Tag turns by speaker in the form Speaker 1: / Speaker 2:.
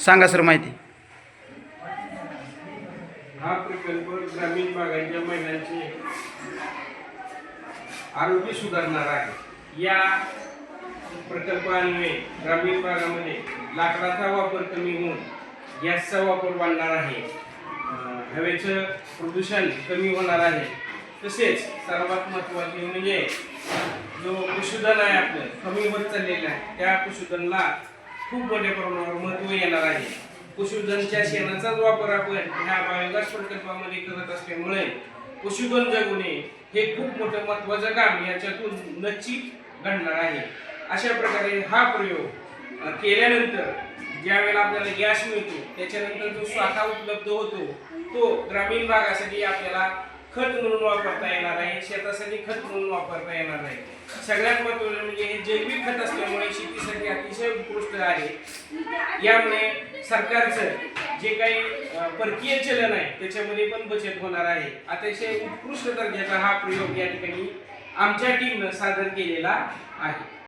Speaker 1: सांगा सर माहिती.
Speaker 2: हा प्रकल्प ग्रामीण भागाच्या महिलांचे आरोग्य सुधारणार आहे. या प्रकल्पान्वये ग्रामीण भागामध्ये लाकडाचा वापर कमी होऊन गॅसचा वापर वाढणार आहे. हवेचं प्रदूषण कमी होणार आहे. तसेच सर्वात महत्त्वाचे म्हणजे जो पशुधन आहे आपलं कमी होत चाललेलं आहे, त्या पशुधनला खूप मोठ्या प्रमाणावर महत्त्व येणार आहे. पशुधनच्या शेणाचाच वापर आपण ह्या बायोगॅस प्रकल्पामध्ये करत असल्यामुळे पशुधन जगवणे हे खूप मोठं महत्त्वाचं काम याच्यातून निश्चित घडणार आहे. अशा प्रकारे हा प्रयोग केल्यानंतर ज्या वेळेला आपल्याला गॅस मिळतो त्याच्यानंतर जो साठा उपलब्ध होतो तो ग्रामीण भागासाठी आपल्याला खत म्हणून वापरता येणार आहे, शेतासाठी खत म्हणून वापरता येणार आहे. सगळ्यात महत्त्वाचं म्हणजे हे जैविक खत असल्यामुळे शेतीसाठी अतिशय उत्कृष्ट आहे. यामुळे सरकारचं जे काही परकीय चलन आहे त्याच्यामध्ये पण बचत होणार आहे. अतिशय उत्कृष्ट दर्जाचा हा प्रयोग या ठिकाणी आमच्या टीमनं सादर केलेला आहे.